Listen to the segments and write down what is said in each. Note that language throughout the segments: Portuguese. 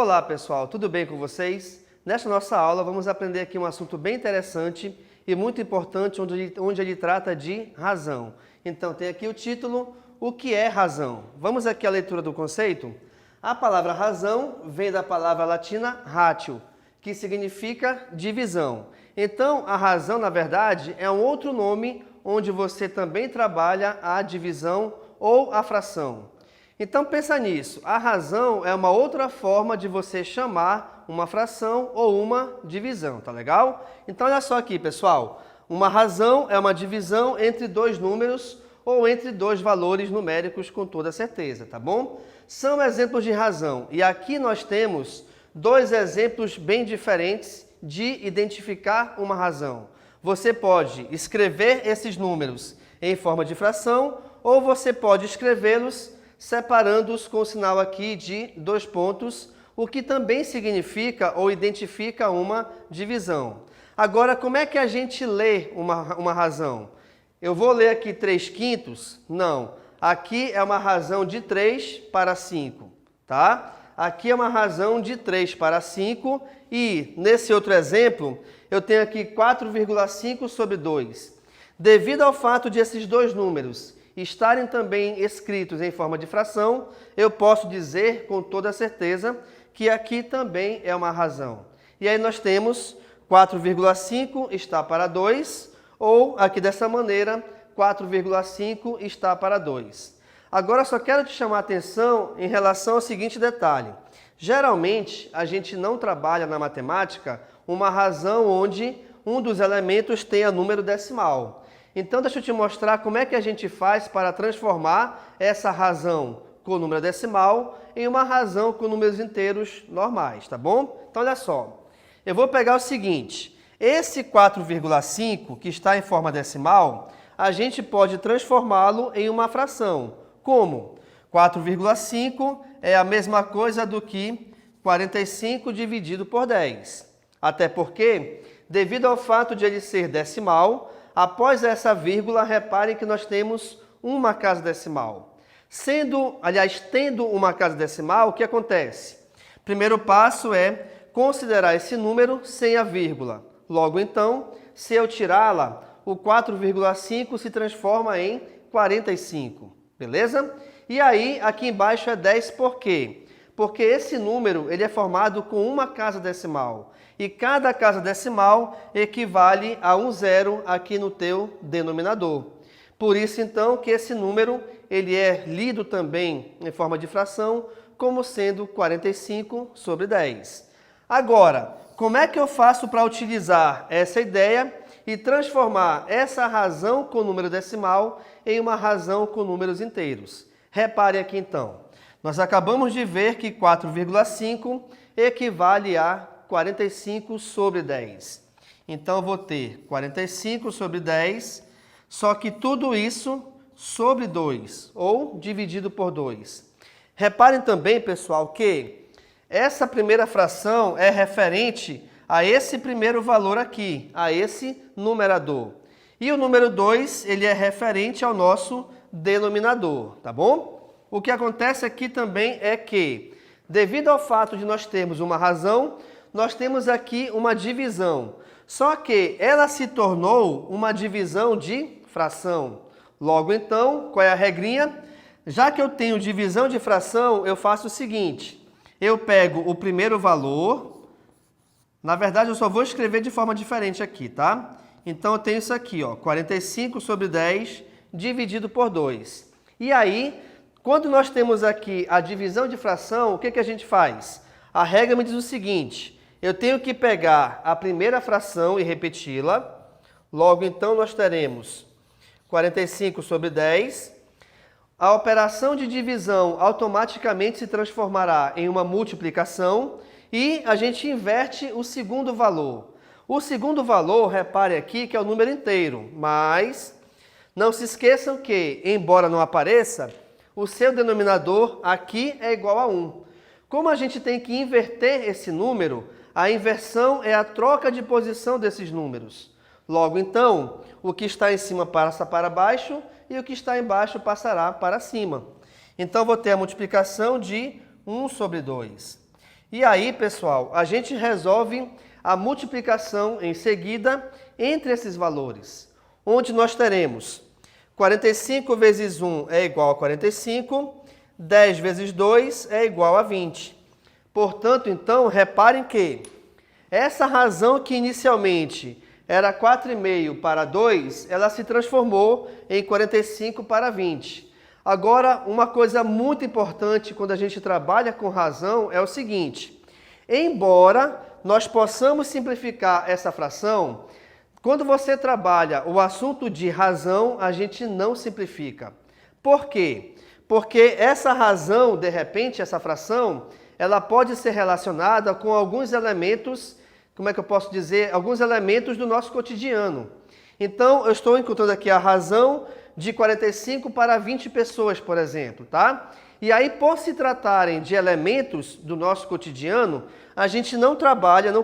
Olá pessoal, tudo bem com vocês? Nesta nossa aula vamos aprender aqui um assunto bem interessante e muito importante onde ele trata de razão. Então tem aqui o título, o que é razão? Vamos aqui à leitura do conceito? A palavra razão vem da palavra latina ratio, que significa divisão. Então a razão na verdade é um outro nome onde você também trabalha a divisão ou a fração. Então pensa nisso, a razão é uma outra forma de você chamar uma fração ou uma divisão, tá legal? Então olha só aqui pessoal, uma razão é uma divisão entre dois números ou entre dois valores numéricos com toda certeza, tá bom? São exemplos de razão e aqui nós temos dois exemplos bem diferentes de identificar uma razão. Você pode escrever esses números em forma de fração ou você pode escrevê-los separando-os com o sinal aqui de dois pontos, o que também significa ou identifica uma divisão. Agora, como é que a gente lê uma razão? Eu vou ler aqui 3/5? Não. Aqui é uma razão de 3 para 5, tá? Aqui é uma razão de 3 para 5 e, nesse outro exemplo, eu tenho aqui 4,5 sobre 2. Devido ao fato de esses dois números estarem também escritos em forma de fração, eu posso dizer com toda certeza que aqui também é uma razão. E aí nós temos 4,5 está para 2, ou aqui dessa maneira, 4,5 está para 2. Agora só quero te chamar a atenção em relação ao seguinte detalhe. Geralmente a gente não trabalha na matemática uma razão onde um dos elementos tenha número decimal. Então, deixa eu te mostrar como é que a gente faz para transformar essa razão com número decimal em uma razão com números inteiros normais, tá bom? Então, olha só. Eu vou pegar o seguinte. Esse 4,5, que está em forma decimal, a gente pode transformá-lo em uma fração. Como? 4,5 é a mesma coisa do que 45 dividido por 10. Até porque, devido ao fato de ele ser decimal, após essa vírgula, reparem que nós temos uma casa decimal. Tendo uma casa decimal, o que acontece? Primeiro passo é considerar esse número sem a vírgula. Logo então, se eu tirá-la, o 4,5 se transforma em 45, beleza? E aí, aqui embaixo é 10 por quê? Porque esse número ele é formado com uma casa decimal. E cada casa decimal equivale a um zero aqui no teu denominador. Por isso, então, que esse número ele é lido também em forma de fração como sendo 45 sobre 10. Agora, como é que eu faço para utilizar essa ideia e transformar essa razão com número decimal em uma razão com números inteiros? Repare aqui, então. Nós acabamos de ver que 4,5 equivale a 45 sobre 10. Então, eu vou ter 45 sobre 10, só que tudo isso sobre 2, ou dividido por 2. Reparem também, pessoal, que essa primeira fração é referente a esse primeiro valor aqui, a esse numerador. E o número 2, ele é referente ao nosso denominador, tá bom? O que acontece aqui também é que, devido ao fato de nós termos uma razão, nós temos aqui uma divisão, só que ela se tornou uma divisão de fração. Logo então, qual é a regrinha? Já que eu tenho divisão de fração, eu faço o seguinte, eu pego o primeiro valor, na verdade eu só vou escrever de forma diferente aqui, tá? Então eu tenho isso aqui, ó, 45 sobre 10 dividido por 2. E aí, quando nós temos aqui a divisão de fração, o que a gente faz? A regra me diz o seguinte, eu tenho que pegar a primeira fração e repeti-la. Logo, então, nós teremos 45 sobre 10. A operação de divisão automaticamente se transformará em uma multiplicação e a gente inverte o segundo valor. O segundo valor, repare aqui, que é o número inteiro, mas não se esqueçam que, embora não apareça, o seu denominador aqui é igual a 1. Como a gente tem que inverter esse número, a inversão é a troca de posição desses números. Logo, então, o que está em cima passa para baixo e o que está embaixo passará para cima. Então, vou ter a multiplicação de 1 sobre 2. E aí, pessoal, a gente resolve a multiplicação em seguida entre esses valores, onde nós teremos 45 vezes 1 é igual a 45, 10 vezes 2 é igual a 20. Portanto, então, reparem que essa razão que inicialmente era 4,5 para 2, ela se transformou em 45 para 20. Agora, uma coisa muito importante quando a gente trabalha com razão é o seguinte: embora nós possamos simplificar essa fração, quando você trabalha o assunto de razão, a gente não simplifica. Por quê? Porque essa razão, de repente, essa fração, ela pode ser relacionada com alguns elementos, como é que eu posso dizer? Alguns elementos do nosso cotidiano. Então, eu estou encontrando aqui a razão de 45 para 20 pessoas, por exemplo, tá? E aí, por se tratarem de elementos do nosso cotidiano, a gente não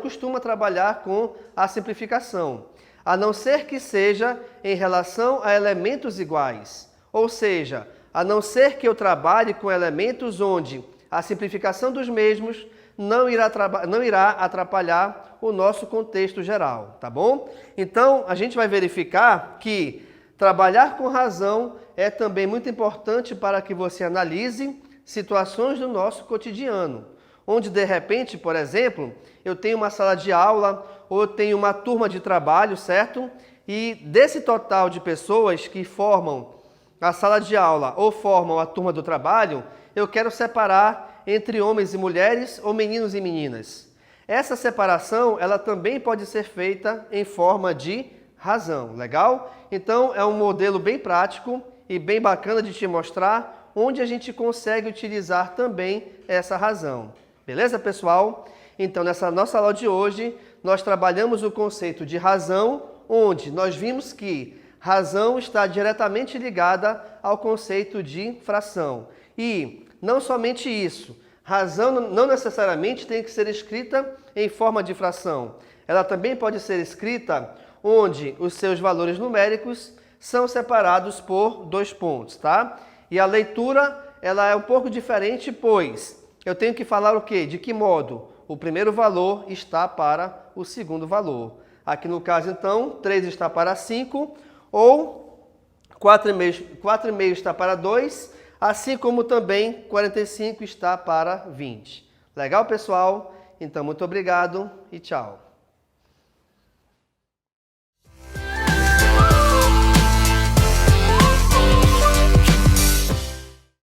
costuma trabalhar com a simplificação, a não ser que seja em relação a elementos iguais. Ou seja, a não ser que eu trabalhe com elementos onde a simplificação dos mesmos não irá atrapalhar o nosso contexto geral, tá bom? Então, a gente vai verificar que trabalhar com razão é também muito importante para que você analise situações do nosso cotidiano, onde de repente, por exemplo, eu tenho uma sala de aula ou eu tenho uma turma de trabalho, certo? E desse total de pessoas que formam a sala de aula ou formam a turma do trabalho, eu quero separar entre homens e mulheres ou meninos e meninas. Essa separação, ela também pode ser feita em forma de razão, legal? Então, é um modelo bem prático e bem bacana de te mostrar onde a gente consegue utilizar também essa razão. Beleza, pessoal? Então, nessa nossa aula de hoje, nós trabalhamos o conceito de razão, onde nós vimos que razão está diretamente ligada ao conceito de fração. E não somente isso, razão não necessariamente tem que ser escrita em forma de fração. Ela também pode ser escrita onde os seus valores numéricos são separados por 2 pontos, tá? E a leitura, ela é um pouco diferente, pois eu tenho que falar o quê? De que modo? O primeiro valor está para o segundo valor. Aqui no caso, então, 3 está para 5, ou 4,5 está para 2, assim como também 45 está para 20. Legal, pessoal? Então, muito obrigado e tchau.